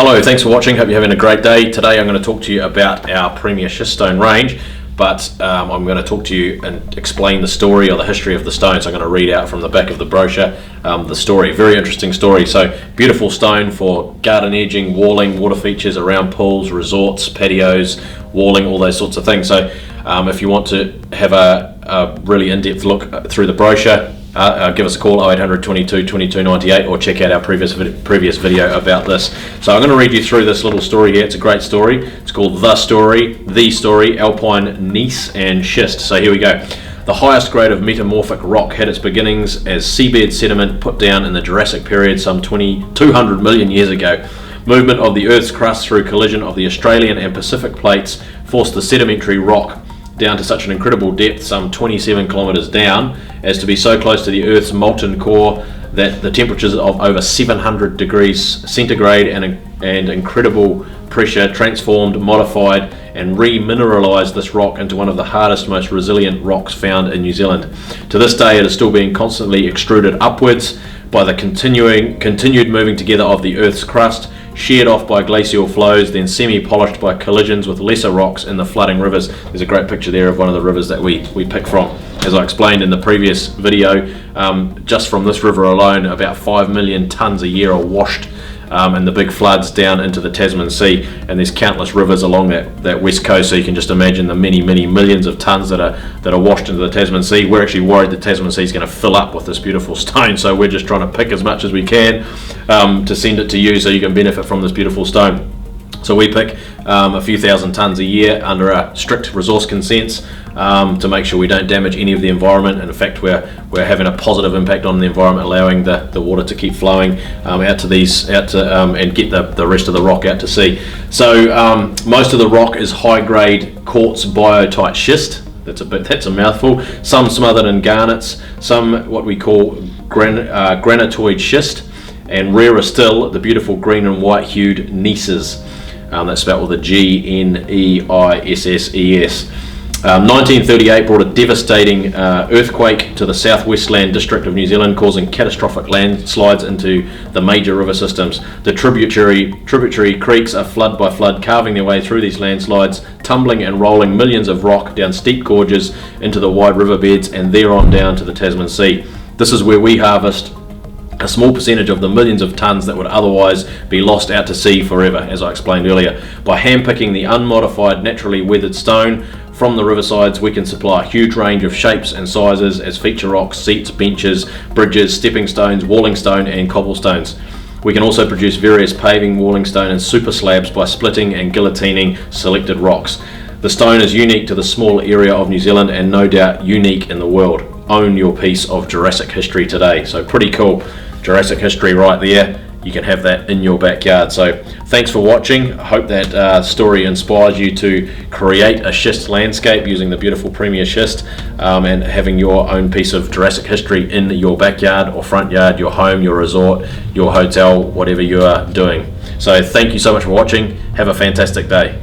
Hello, thanks for watching. Hope you're having a great day. Today I'm going to talk to you about our Premier Schiststone range, but I'm going to talk to you and explain the story or the history of the stone. So I'm going to read out from the back of the brochure the story. Very interesting story. So beautiful stone for garden edging, walling, water features around pools, resorts, patios, walling, all those sorts of things. So if you want to have a really in-depth look through the brochure, give us a call 0800 22 22 98 or check out our previous video about this. So I'm going to read you through this little story here. It's a great story. It's called The Story, Alpine Gneiss and Schist. So here we go. The highest grade of metamorphic rock had its beginnings as seabed sediment put down in the Jurassic period some 200 million years ago. Movement of the Earth's crust through collision of the Australian and Pacific plates forced the sedimentary rock down to such an incredible depth, some 27 kilometers down, as to be so close to the Earth's molten core that the temperatures of over 700 degrees centigrade and incredible pressure transformed, modified and remineralized this rock into one of the hardest, most resilient rocks found in New Zealand. To this day it is still being constantly extruded upwards by the continued moving together of the Earth's crust, sheared off by glacial flows, then semi-polished by collisions with lesser rocks in the flooding rivers. There's a great picture there of one of the rivers that we pick from. As I explained in the previous video, just from this river alone, about 5 million tonnes a year are washed in the big floods down into the Tasman Sea, and there's countless rivers along that west coast, so you can just imagine the many millions of tonnes that are washed into the Tasman Sea. We're actually worried the Tasman Sea is going to fill up with this beautiful stone, so we're just trying to pick as much as we can to send it to you so you can benefit from this beautiful stone. So we pick a few thousand tonnes a year under a strict resource consents to make sure we don't damage any of the environment, and in fact we're having a positive impact on the environment, allowing the water to keep flowing out to and get the rest of the rock out to sea. So most of the rock is high grade quartz biotite schist. That's a mouthful. Some smothered in garnets, some what we call granitoid schist, and rarer still the beautiful green and white hued gneisses. That's spelled with a G-N-E-I-S-S-E-S. 1938 brought a devastating earthquake to the southwestland district of New Zealand, causing catastrophic landslides into the major river systems. The tributary creeks are flood by flood, carving their way through these landslides, tumbling and rolling millions of rock down steep gorges into the wide riverbeds and thereon down to the Tasman Sea. This is where we harvest a small percentage of the millions of tonnes that would otherwise be lost out to sea forever, as I explained earlier. By handpicking the unmodified, naturally weathered stone from the riversides, we can supply a huge range of shapes and sizes as feature rocks, seats, benches, bridges, stepping stones, walling stone and cobblestones. We can also produce various paving, walling stone and super slabs by splitting and guillotining selected rocks. The stone is unique to the small area of New Zealand and no doubt unique in the world. Own your piece of Jurassic history today. So pretty cool. Jurassic history right there. You can have that in your backyard. So thanks for watching. I hope that story inspires you to create a schist landscape using the beautiful Premier Schist and having your own piece of Jurassic history in your backyard or front yard, your home, your resort, your hotel, whatever you are doing. So thank you so much for watching. Have a fantastic day.